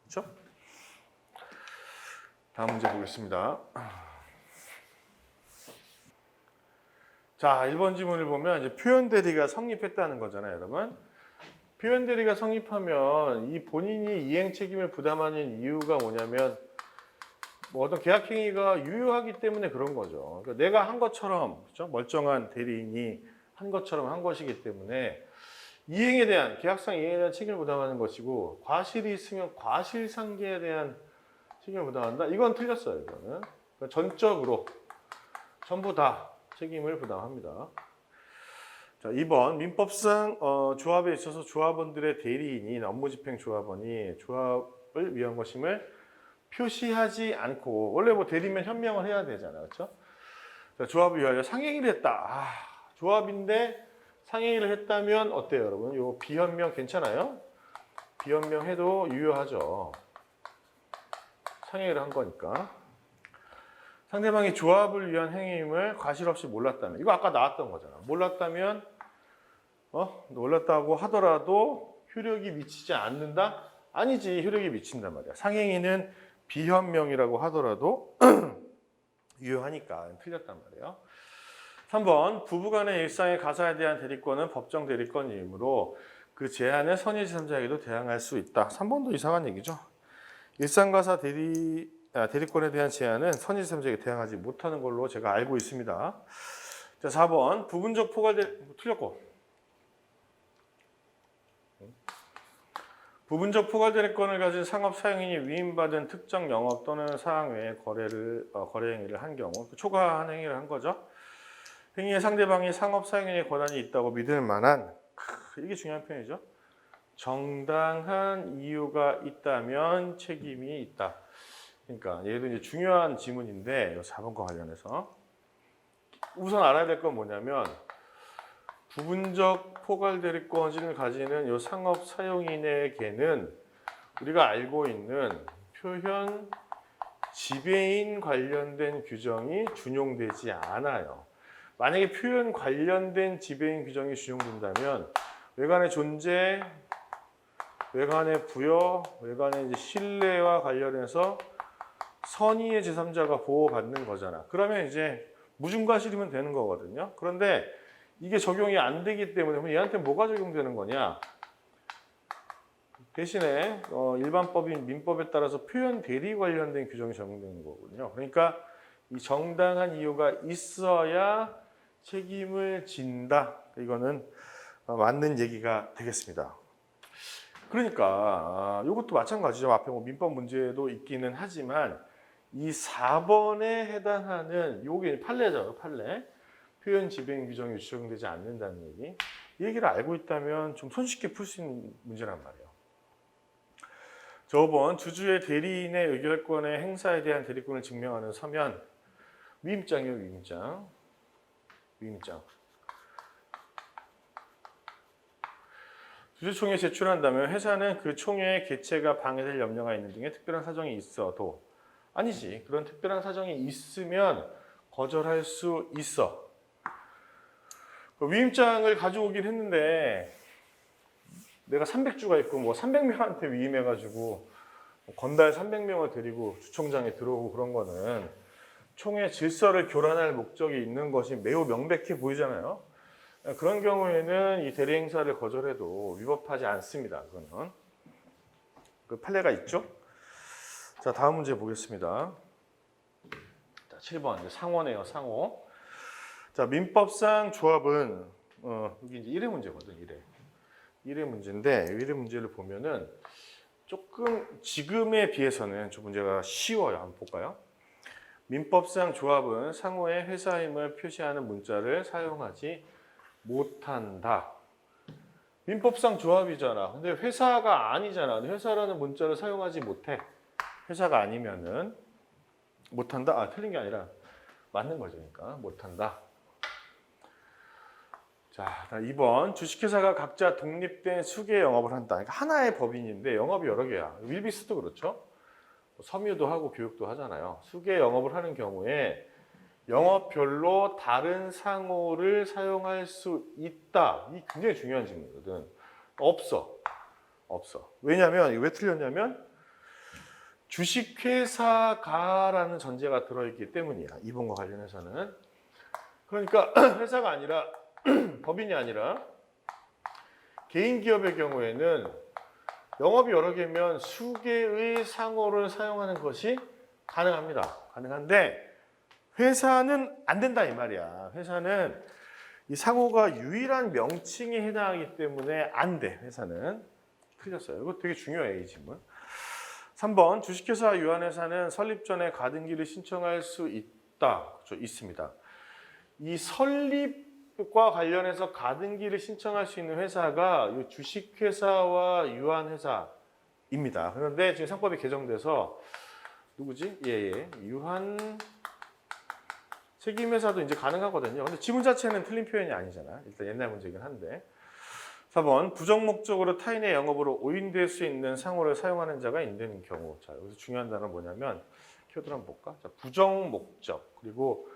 그렇죠? 다음 문제 보겠습니다. 자, 1번 지문을 보면 이제 표현 대리가 성립했다는 거잖아요, 여러분. 표현 대리가 성립하면 이 본인이 이행 책임을 부담하는 이유가 뭐냐면 뭐 어떤 계약 행위가 유효하기 때문에 그런 거죠. 그러니까 내가 한 것처럼, 그렇죠? 멀쩡한 대리인이 한 것처럼 한 것이기 때문에 이행에 대한 계약상 이행에 대한 책임을 부담하는 것이고 과실이 있으면 과실상계에 대한 책임을 부담한다. 이건 틀렸어요. 이거는 그러니까 전적으로 전부 다 책임을 부담합니다. 자, 2번 민법상 조합에 있어서 조합원들의 대리인인 업무집행조합원이 조합을 위한 것임을 표시하지 않고 원래 뭐 대리면 현명을 해야 되잖아요. 그렇죠? 자, 조합을 위하여 상행위를 했다. 조합인데 상행위를 했다면 어때요, 여러분? 요 비현명 괜찮아요? 비현명해도 유효하죠. 상행위를 한 거니까. 상대방이 조합을 위한 행위임을 과실 없이 몰랐다면 이거 아까 나왔던 거잖아. 몰랐다면 몰랐다고 하더라도 효력이 미치지 않는다? 아니지, 효력이 미친단 말이야. 상행위는 비현명이라고 하더라도 유효하니까 틀렸단 말이에요. 3번 부부간의 일상의 가사에 대한 대리권은 법정 대리권이므로 그 제한을 선의 제3자에게도 대항할 수 있다. 3번도 이상한 얘기죠. 일상가사 대리권에 대한 제한은 선의 제3자에게 대항하지 못하는 걸로 제가 알고 있습니다. 자, 4번 부분적 틀렸고 부분적 포괄대리권을 가진 상업 사용인이 위임받은 특정 영업 또는 사항 외의 거래 행위를 한 경우 초과한 행위를 한 거죠. 행위의 상대방이 상업 사용인의 권한이 있다고 믿을 만한 이게 중요한 표현이죠. 정당한 이유가 있다면 책임이 있다. 그러니까 얘도 이제 중요한 지문인데 이 4번과 관련해서 우선 알아야 될 건 뭐냐면 부분적 포괄대리권을 가지는 이 상업 사용인에게는 우리가 알고 있는 표현 지배인 관련된 규정이 준용되지 않아요. 만약에 표현 관련된 지배인 규정이 준용된다면 외관의 존재, 외관의 부여, 외관의 이제 신뢰와 관련해서 선의의 제3자가 보호받는 거잖아. 그러면 이제 무중과실이면 되는 거거든요. 그런데 이게 적용이 안 되기 때문에 그럼 얘한테 뭐가 적용되는 거냐? 대신에 일반법인 민법에 따라서 표현 대리 관련된 규정이 적용되는 거거든요. 그러니까 이 정당한 이유가 있어야 책임을 진다. 이거는 맞는 얘기가 되겠습니다. 그러니까 이것도 마찬가지죠. 앞에 뭐 민법 문제도 있기는 하지만 이 4번에 해당하는 요게 판례죠. 판례. 표현 지배인 규정이 적용되지 않는다는 얘기. 이 얘기를 알고 있다면 좀 손쉽게 풀 수 있는 문제란 말이에요. 저 5번 주주의 대리인의 의결권의 행사에 대한 대리권을 증명하는 서면 위임장이요. 위임장. 주주총회에 제출한다면 회사는 그 총회의 개최가 방해될 염려가 있는 등의 특별한 사정이 있어도 아니지. 그런 특별한 사정이 있으면 거절할 수 있어. 위임장을 가져오긴 했는데 내가 300주가 있고 뭐 300명한테 위임해가지고 건달 300명을 데리고 주총장에 들어오고 그런 거는 총회 질서를 교란할 목적이 있는 것이 매우 명백해 보이잖아요. 그런 경우에는 이 대리 행사를 거절해도 위법하지 않습니다. 그거는 그 판례가 있죠. 자, 다음 문제 보겠습니다. 자, 7번 이제 상호네요. 상호. 자, 민법상 조합은 여기 이제 1회 문제거든. 1회 문제인데 1회 문제를 보면은 조금 지금에 비해서는 좀 문제가 쉬워요. 한번 볼까요? 민법상 조합은 상호의 회사임을 표시하는 문자를 사용하지 못한다. 민법상 조합이잖아. 근데 회사가 아니잖아. 회사라는 문자를 사용하지 못해. 회사가 아니면은 못한다. 아, 틀린 게 아니라 맞는 거죠. 그러니까 못한다. 자, 2번 주식회사가 각자 독립된 수개 영업을 한다. 그러니까 하나의 법인인데 영업이 여러 개야. 윌비스도 그렇죠. 섬유도 하고 교육도 하잖아요. 수개 영업을 하는 경우에 영업별로 다른 상호를 사용할 수 있다. 이 굉장히 중요한 질문이거든. 없어. 왜냐면 왜 틀렸냐면 주식회사가라는 전제가 들어있기 때문이야. 2번과 관련해서는. 그러니까 회사가 아니라 법인이 아니라 개인 기업의 경우에는 영업이 여러 개면 수개의 상호를 사용하는 것이 가능합니다. 가능한데 회사는 안 된다 이 말이야. 회사는 이 상호가 유일한 명칭에 해당하기 때문에 안 돼. 회사는. 틀렸어요. 이거 되게 중요해요, 이 질문. 3번 주식회사 유한회사는 설립 전에 가등기를 신청할 수 있다. 그렇죠? 있습니다. 이 설립과 관련해서 가등기를 신청할 수 있는 회사가 이 주식회사와 유한회사입니다. 그런데 지금 상법이 개정돼서 누구지? 유한 책임회사도 이제 가능하거든요. 근데 지문 자체는 틀린 표현이 아니잖아. 일단 옛날 문제이긴 한데. 4번 부정 목적으로 타인의 영업으로 오인될 수 있는 상호를 사용하는 자가 있는 경우. 자, 여기서 중요한 단어는 뭐냐면 키워드 한번 볼까? 자, 부정 목적 그리고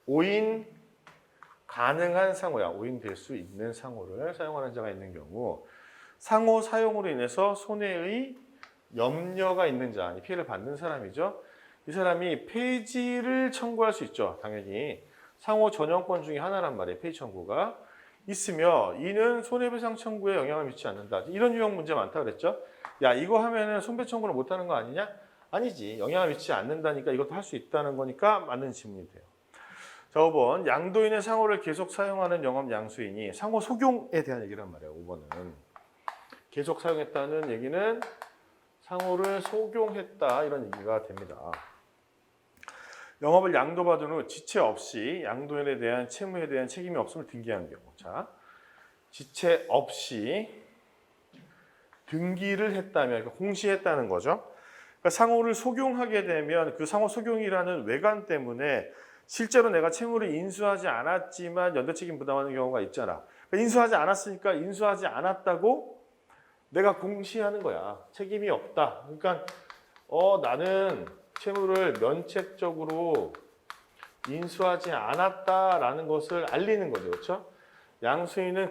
오인 가능한 상호야. 오인될 수 있는 상호를 사용하는 자가 있는 경우 상호 사용으로 인해서 손해의 염려가 있는 자, 피해를 받는 사람이죠. 이 사람이 폐지를 청구할 수 있죠. 당연히 상호 전용권 중에 하나란 말이에요. 폐지 청구가. 있으며 이는 손해배상 청구에 영향을 미치지 않는다. 이런 유형 문제 많다 그랬죠. 야, 이거 하면은 손배 청구를 못 하는 거 아니냐? 아니지. 영향을 미치지 않는다니까 이것도 할 수 있다는 거니까 맞는 질문이 돼요. 자, 5번 양도인의 상호를 계속 사용하는 영업 양수인이 상호 속용에 대한 얘기란 말이에요. 5번은 계속 사용했다는 얘기는 상호를 속용했다 이런 얘기가 됩니다. 영업을 양도받은 후 지체 없이 양도인에 대한 채무에 대한 책임이 없음을 등기한 경우. 자, 지체 없이 등기를 했다면, 그러니까 공시했다는 거죠. 그러니까 상호를 속용하게 되면 그 상호 속용이라는 외관 때문에 실제로 내가 채무를 인수하지 않았지만 연대책임 부담하는 경우가 있잖아. 그러니까 인수하지 않았으니까 인수하지 않았다고 내가 공시하는 거야. 책임이 없다. 그러니까 나는 채무를 면책적으로 인수하지 않았다라는 것을 알리는 거죠. 그렇죠? 양수인은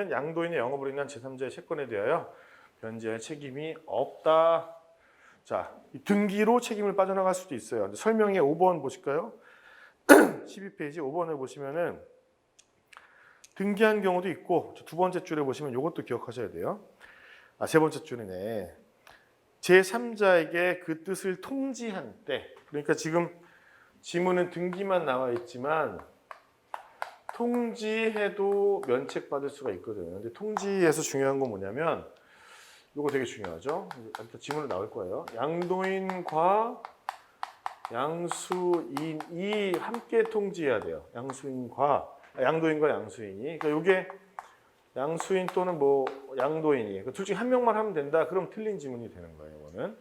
양도인의 영업으로 인한 제3자의 채권에 대하여 변제할 책임이 없다. 자, 등기로 책임을 빠져나갈 수도 있어요. 설명에 5번 보실까요? 12페이지 5번을 보시면은 등기한 경우도 있고 두 번째 줄에 보시면 이것도 기억하셔야 돼요. 세 번째 줄이네. 제3자에게 그 뜻을 통지한 때, 그러니까 지금 지문은 등기만 나와 있지만 통지해도 면책받을 수가 있거든요. 근데 통지에서 중요한 건 뭐냐면 이거 되게 중요하죠. 일단 지문으로 나올 거예요. 양도인과 양수인이 함께 통지해야 돼요. 양도인과 양수인이. 그러니까 이게 양수인 또는 양도인이 둘 중에 한 명만 하면 된다. 그럼 틀린 지문이 되는 거예요. 이거는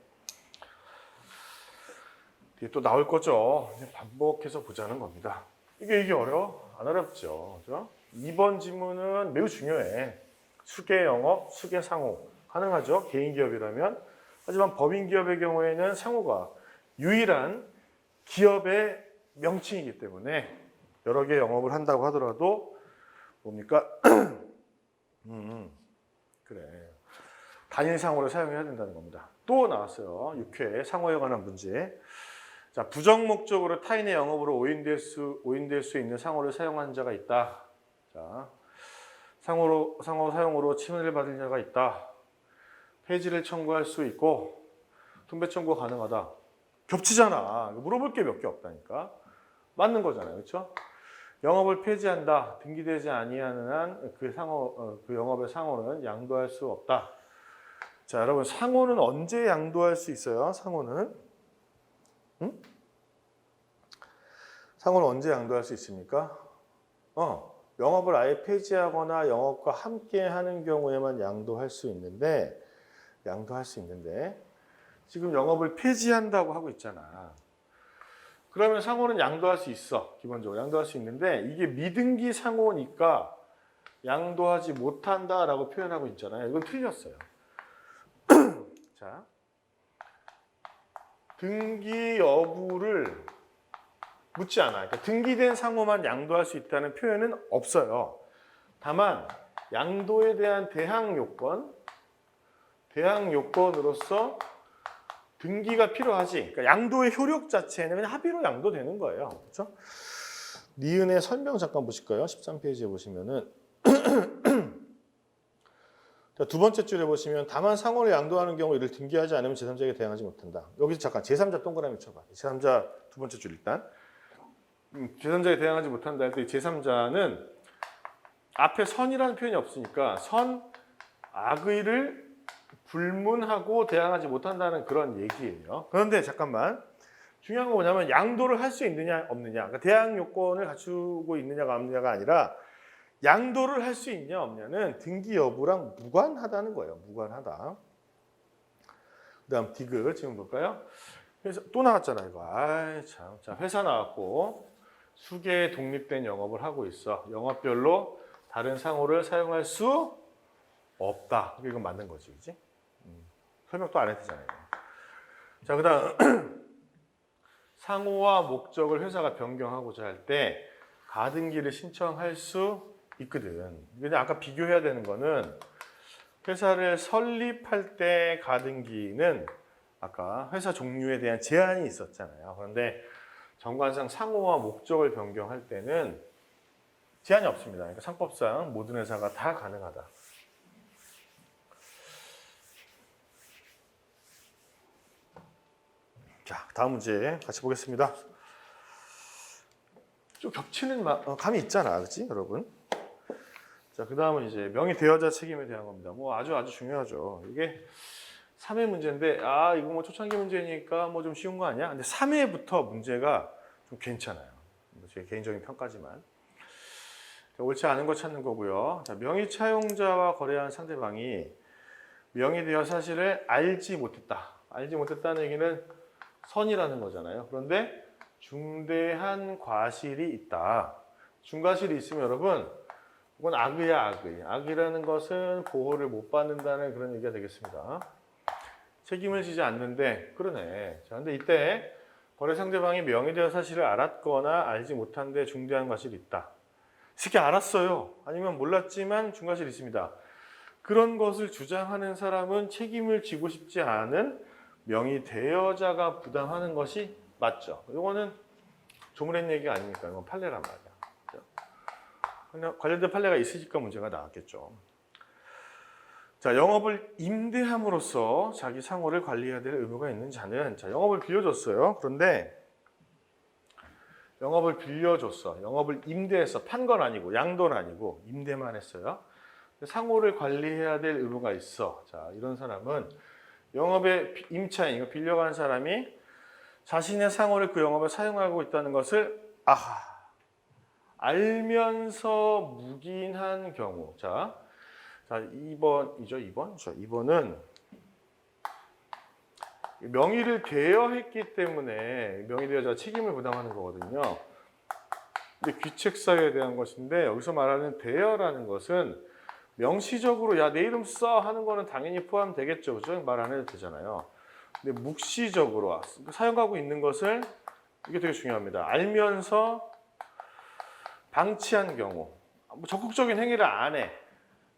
뒤에 또 나올 거죠. 반복해서 보자는 겁니다. 이게 어려워? 안 어렵죠. 그죠? 2번 지문은 매우 중요해. 수계 영업, 수계 상호 가능하죠. 개인 기업이라면. 하지만 법인 기업의 경우에는 상호가 유일한 기업의 명칭이기 때문에 여러 개 영업을 한다고 하더라도 뭡니까? 그래. 단일 상호를 사용해야 된다는 겁니다. 또 나왔어요. 6회 상호에 관한 문제. 자, 부정 목적으로 타인의 영업으로 오인될 수 있는 상호를 사용한 자가 있다. 자, 상호 사용으로 침해를 받은 자가 있다. 폐지를 청구할 수 있고 통배 청구가 가능하다. 겹치잖아. 물어볼 게 몇 개 없다니까. 맞는 거잖아요. 그렇죠? 영업을 폐지한다. 등기되지 아니하는 한 그 영업의 상호는 양도할 수 없다. 자, 여러분 상호는 언제 양도할 수 있어요? 상호는 상호는 언제 양도할 수 있습니까? 영업을 아예 폐지하거나 영업과 함께 하는 경우에만 양도할 수 있는데 지금 영업을 폐지한다고 하고 있잖아. 그러면 상호는 양도할 수 있어. 기본적으로 양도할 수 있는데 이게 미등기 상호니까 양도하지 못한다라고 표현하고 있잖아요. 이건 틀렸어요. 자, 등기 여부를 묻지 않아요. 그러니까 등기된 상호만 양도할 수 있다는 표현은 없어요. 다만 양도에 대한 대항 요건으로서 등기가 필요하지. 그러니까 양도의 효력 자체는 그냥 합의로 양도되는 거예요. 그렇죠? 니은의 설명 잠깐 보실까요? 13페이지에 보시면은 자, 두 번째 줄에 보시면 다만 상호를 양도하는 경우 이를 등기하지 않으면 제3자에게 대항하지 못한다. 여기서 잠깐 제3자 동그라미 쳐봐. 제3자 두 번째 줄 일단 제3자에게 대항하지 못한다 할 때 제3자는 앞에 선이라는 표현이 없으니까 선, 악의를 불문하고 대항하지 못한다는 그런 얘기예요. 그런데 잠깐만, 중요한 건 뭐냐면 양도를 할 수 있느냐 없느냐, 그러니까 대항 요건을 갖추고 있느냐가 없느냐가 아니라 양도를 할 수 있냐 없냐는 등기 여부랑 무관하다는 거예요. 무관하다. 그다음 디귿 지금 볼까요? 그래서 또 나왔잖아 이거. 아이 참. 자, 회사 나왔고 수개의 독립된 영업을 하고 있어. 영업별로 다른 상호를 사용할 수 없다. 이건 맞는 거지, 그지? 설명 또 안 해도 되잖아요. 자, 그다음 상호와 목적을 회사가 변경하고자 할 때 가등기를 신청할 수 있거든. 근데 아까 비교해야 되는 거는 회사를 설립할 때 가등기는 아까 회사 종류에 대한 제한이 있었잖아요. 그런데 정관상 상호와 목적을 변경할 때는 제한이 없습니다. 그러니까 상법상 모든 회사가 다 가능하다. 자, 다음 문제 같이 보겠습니다. 좀 겹치는 감이 있잖아, 그렇지, 여러분? 자, 그 다음은 이제 명의 대여자 책임에 대한 겁니다. 뭐 아주 중요하죠. 이게 3회 문제인데, 이거 뭐 초창기 문제니까 뭐 좀 쉬운 거 아니야? 근데 3회부터 문제가 좀 괜찮아요. 제 개인적인 평가지만. 자, 옳지 않은 거 찾는 거고요. 자, 명의 차용자와 거래한 상대방이 명의 대여 사실을 알지 못했다. 알지 못했다는 얘기는 선이라는 거잖아요. 그런데 중대한 과실이 있다. 중과실이 있으면 여러분, 이건 악의야, 악의. 악의라는 것은 보호를 못 받는다는 그런 얘기가 되겠습니다. 책임을 지지 않는데, 그러네. 자, 근데 이때 거래 상대방이 명의대여 사실을 알았거나 알지 못한 데 중대한 과실이 있다. 쉽게 알았어요. 아니면 몰랐지만 중과실이 있습니다. 그런 것을 주장하는 사람은 책임을 지고 싶지 않은 명의대여자가 부담하는 것이 맞죠. 이거는 조문했 얘기가 아니니까 이건 판례란 말이야. 관련된 판례가 있으니까 문제가 나왔겠죠. 자, 영업을 임대함으로써 자기 상호를 관리해야 될 의무가 있는 자는, 자, 영업을 빌려줬어요. 그런데 영업을 빌려줬어. 영업을 임대했어. 판 건 아니고 양도는 아니고 임대만 했어요. 상호를 관리해야 될 의무가 있어. 자, 이런 사람은 영업의 임차인, 빌려간 사람이 자신의 상호를 그 영업에 사용하고 있다는 것을 알면서 묵인한 경우. 자, 2번이죠, 2번. 자, 2번은 명의를 대여했기 때문에 명의대여자가 책임을 부담하는 거거든요. 근데 귀책사유에 대한 것인데, 여기서 말하는 대여라는 것은 명시적으로 야, 내 이름 써 하는 거는 당연히 포함되겠죠. 그죠? 말 안 해도 되잖아요. 근데 묵시적으로 사용하고 있는 것을, 이게 되게 중요합니다. 알면서 방치한 경우, 뭐 적극적인 행위를 안 해.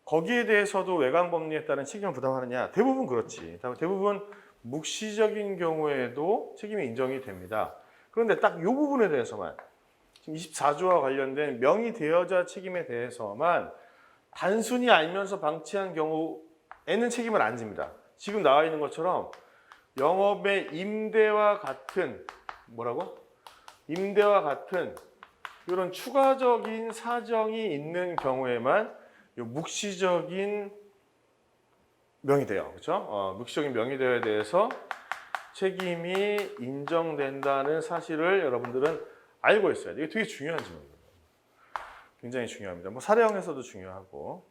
거기에 대해서도 외광법리에 따른 책임을 부담하느냐? 대부분 그렇지. 대부분 묵시적인 경우에도 책임이 인정이 됩니다. 그런데 딱 이 부분에 대해서만, 지금 24조와 관련된 명의대여자 책임에 대해서만 단순히 알면서 방치한 경우에는 책임을 안 집니다. 지금 나와 있는 것처럼 영업의 임대와 같은, 뭐라고? 임대와 같은 이런 추가적인 사정이 있는 경우에만 이 묵시적인 명의대여, 그렇죠? 묵시적인 명의대여에 대해서 책임이 인정된다는 사실을 여러분들은 알고 있어야 돼요. 이게 되게 중요한 질문입니다. 굉장히 중요합니다. 뭐 사례형에서도 중요하고.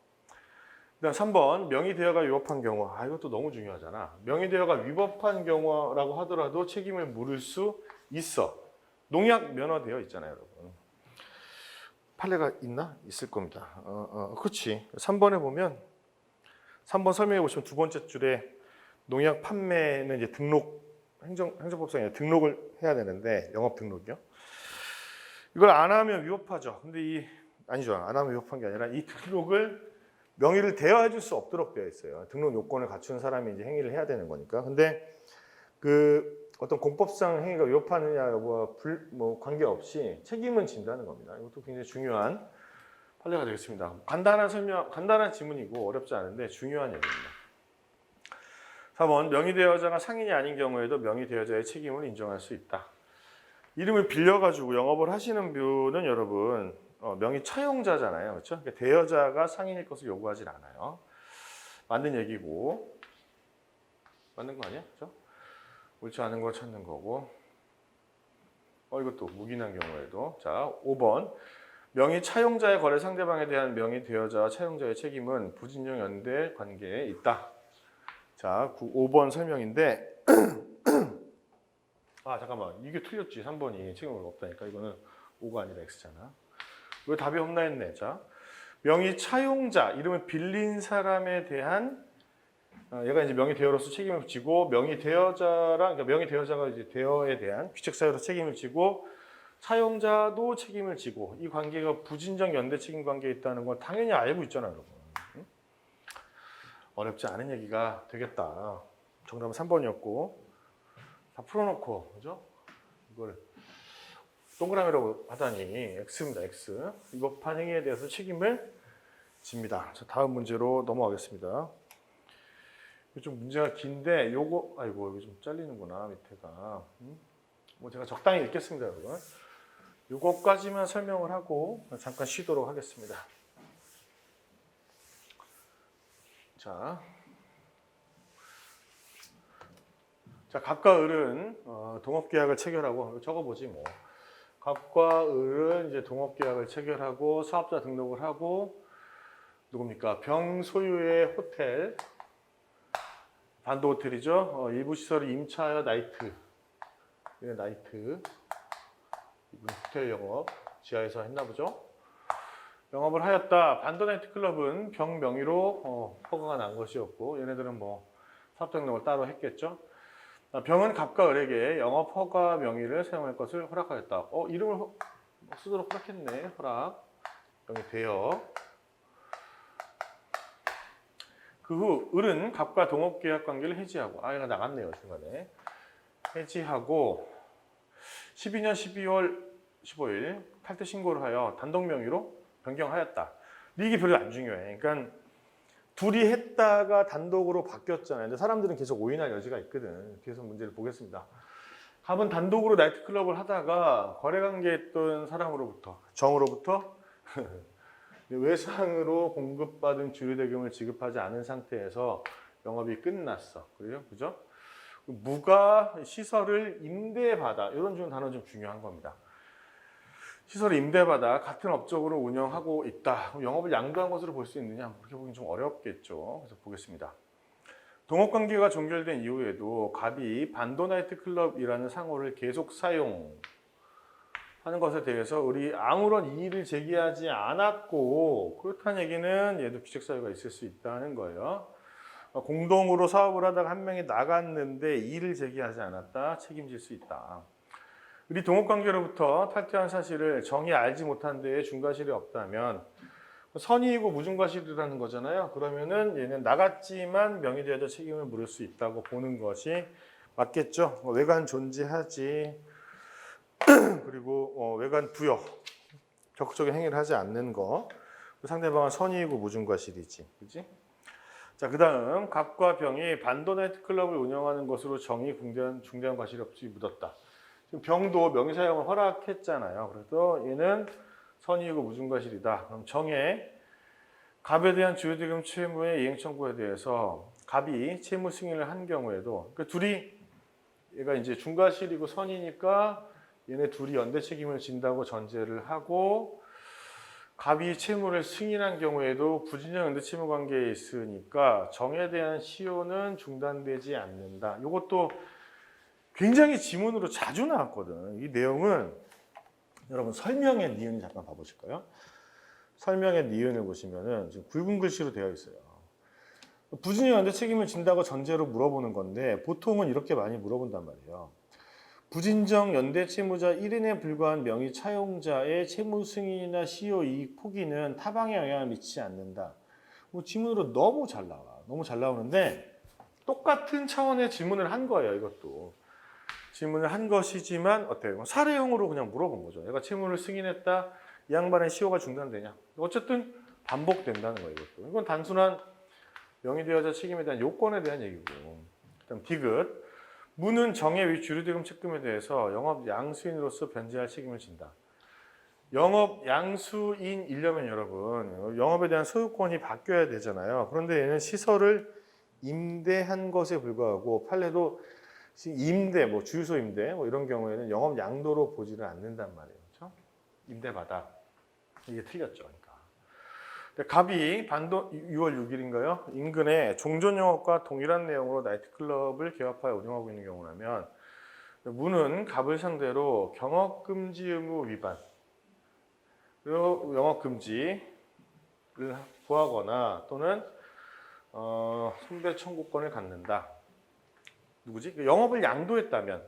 그다음 3번 명의대여가 위법한 경우. 이것도 너무 중요하잖아. 명의대여가 위법한 경우라고 하더라도 책임을 물을 수 있어. 농약 면허되어 있잖아요, 여러분. 판례가 있나? 있을 겁니다. 그렇지. 3번에 보면 3번 설명해 보시면 두 번째 줄에 농약 판매는 이제 등록, 행정법상에 등록을 해야 되는데, 영업 등록이요. 이걸 안 하면 위법하죠. 근데 아니죠. 안 하면 위법한 게 아니라 이 등록을 명의를 대여해 줄 수 없도록 되어 있어요. 등록 요건을 갖춘 사람이 이제 행위를 해야 되는 거니까. 근데 그 어떤 공법상 행위가 위법하느냐 여부와 관계없이 책임은 진다는 겁니다. 이것도 굉장히 중요한 판례가 되겠습니다. 간단한 지문이고 어렵지 않은데 중요한 얘기입니다. 4번 명의대여자가 상인이 아닌 경우에도 명의대여자의 책임을 인정할 수 있다. 이름을 빌려가지고 영업을 하시는 분은 여러분 명의 차용자잖아요. 그렇죠? 그러니까 대여자가 상인일 것을 요구하지 않아요. 맞는 얘기고. 맞는 거 아니야? 그렇죠? 옳지 않은 걸 찾는 거고. 이것도 무기한 경우에도. 자, 5번. 명의 차용자의 거래 상대방에 대한 명의 대여자와 차용자의 책임은 부진정 연대 관계에 있다. 자, 5번 설명인데 잠깐만. 이게 틀렸지. 3번이 책임을 없다니까. 이거는 5가 아니라 X잖아. 왜 답이 없나 했네. 자, 명의 차용자, 이름을 빌린 사람에 대한 얘가 이제 명의 대여로서 책임을 지고 명의 대여자랑 그러니까 명의 대여자가 이제 대여에 대한 귀책 사유로 책임을 지고 차용자도 책임을 지고 이 관계가 부진정 연대 책임 관계에 있다는 건 당연히 알고 있잖아, 여러분. 응? 어렵지 않은 얘기가 되겠다. 정답은 3번이었고 다 풀어놓고 그죠? 이걸 동그라미라고 하다니 X입니다. X. 위법한 행위에 대해서 책임을 집니다. 자, 다음 문제로 넘어가겠습니다. 좀 문제가 긴데 요거 이거 좀 잘리는구나 밑에가. 뭐 제가 적당히 읽겠습니다, 여러분. 요거까지만 설명을 하고 잠깐 쉬도록 하겠습니다. 자, 갑과 을은 동업계약을 체결하고 적어보지 뭐. 갑과 을은 이제 동업계약을 체결하고 사업자 등록을 하고 누굽니까? 병 소유의 호텔, 단도 호텔이죠. 일부 시설을 임차하여 나이트, 호텔 영업 지하에서 했나 보죠. 영업을 하였다. 반도 나이트 클럽은 병 명의로 허가가 난 것이었고 얘네들은 뭐 사업 등록을 따로 했겠죠. 병은 갑과 을에게 영업 허가 명의를 사용할 것을 허락하였다. 이름을 쓰도록 허락했네. 허락. 명의 대여. 그 후 을은 갑과 동업계약 관계를 해지하고 얘가 나갔네요. 중간에. 해지하고 12년 12월 15일 탈퇴 신고를 하여 단독 명의로 변경하였다. 근데 이게 별로 안 중요해. 그러니까 둘이 했다가 단독으로 바뀌었잖아요. 근데 사람들은 계속 오인할 여지가 있거든. 그래서 문제를 보겠습니다. 갑은 단독으로 나이트클럽을 하다가 거래관계에 있던 사람으로부터, 정으로부터 외상으로 공급받은 주류대금을 지급하지 않은 상태에서 영업이 끝났어. 그래요? 그죠? 무가 시설을 임대받아. 이런 단어 좀 중요한 겁니다. 시설을 임대받아 같은 업적으로 운영하고 있다. 영업을 양도한 것으로 볼 수 있느냐? 그렇게 보기는 좀 어렵겠죠. 그래서 보겠습니다. 동업관계가 종결된 이후에도 갑이 반도 나이트클럽이라는 상호를 계속 사용하는 것에 대해서 우리 아무런 이의를 제기하지 않았고 그렇다는 얘기는 얘도 귀책 사유가 있을 수 있다는 거예요. 공동으로 사업을 하다가 한 명이 나갔는데 이의를 제기하지 않았다. 책임질 수 있다. 우리 동업관계로부터 탈퇴한 사실을 정이 알지 못한 데에 중과실이 없다면 선의이고 무중과실이라는 거잖아요. 그러면은 얘는 나갔지만 명의대여자 책임을 물을 수 있다고 보는 것이 맞겠죠. 외관 존재하지. 그리고 외관 부여. 적극적인 행위를 하지 않는 거. 상대방은 선의이고 무중과실이지. 그지? 자, 그 다음 갑과 병이 반도 나이트클럽을 운영하는 것으로 정이 중대한 과실이 없이 묻었다. 지금 병도 명의사용을 허락했잖아요. 그래서 얘는 선의이고 무중과실이다. 그럼 정에 갑에 대한 주요대금 채무의 이행 청구에 대해서 갑이 채무 승인을 한 경우에도 그러니까 둘이 얘가 이제 중과실이고 선이니까 얘네 둘이 연대 책임을 진다고 전제를 하고 갑이 채무를 승인한 경우에도 부진정 연대 채무 관계에 있으니까 정에 대한 시효는 중단되지 않는다. 이것도 굉장히 지문으로 자주 나왔거든. 이 내용은 여러분 설명의 니은 잠깐 봐보실까요? 설명의 니은을 보시면은 지금 굵은 글씨로 되어 있어요. 부진정 연대 책임을 진다고 전제로 물어보는 건데 보통은 이렇게 많이 물어본단 말이에요. 부진정 연대 채무자 1인에 불과한 명의 차용자의 채무 승인이나 시효 이익 포기는 타방에 영향을 미치지 않는다. 뭐 지문으로 너무 잘 나와. 너무 잘 나오는데 똑같은 차원의 질문을 한 거예요. 이것도. 질문을 한 것이지만 어때요? 사례형으로 그냥 물어본 거죠. 얘가 채무를 승인했다. 이 양반의 시효가 중단되냐? 어쨌든 반복된다는 거예요. 이것도. 이건 단순한 명의대여자 책임에 대한 요건에 대한 얘기고. 그다음 디귿. 무는 정의 위 주류대금 책금에 대해서 영업 양수인으로서 변제할 책임을 진다. 영업 양수인이려면 여러분 영업에 대한 소유권이 바뀌어야 되잖아요. 그런데 얘는 시설을 임대한 것에 불과하고 판례도 임대, 뭐 주유소 임대 뭐 이런 경우에는 영업 양도로 보지를 않는단 말이에요. 그렇죠? 임대받아. 이게 틀렸죠. 그러니까. 갑이 반도 6월 6일인가요? 인근에 종전 영업과 동일한 내용으로 나이트클럽을 개업하여 운영하고 있는 경우라면 문은 갑을 상대로 경업 금지 의무 위반 그리고 영업 금지를 구하거나 또는 손배 청구권을 갖는다. 누구지? 영업을 양도했다면,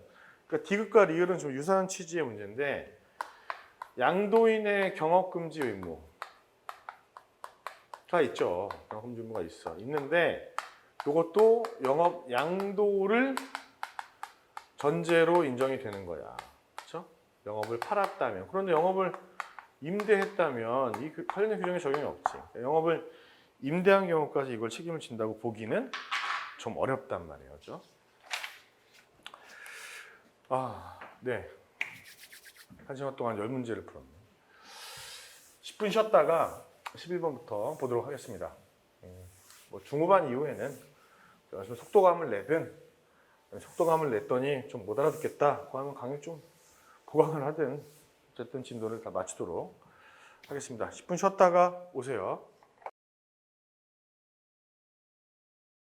그러니까 디귿과 리을은 좀 유사한 취지의 문제인데 양도인의 경업 금지 의무가 있죠. 경업 금지 의무가 있는데 이것도 영업 양도를 전제로 인정이 되는 거야. 그렇죠? 영업을 팔았다면. 그런데 영업을 임대했다면 이 관련 규정에 적용이 없지. 영업을 임대한 경우까지 이걸 책임을 진다고 보기는 좀 어렵단 말이죠. 네. 1시간 동안 10문제를 풀었네. 10분 쉬었다가 11번부터 보도록 하겠습니다. 뭐 중후반 이후에는 속도감을 내든 속도감을 냈더니 좀 못 알아듣겠다 하면 강의 좀 보강을 하든 어쨌든 진도를 다 마치도록 하겠습니다. 10분 쉬었다가 오세요.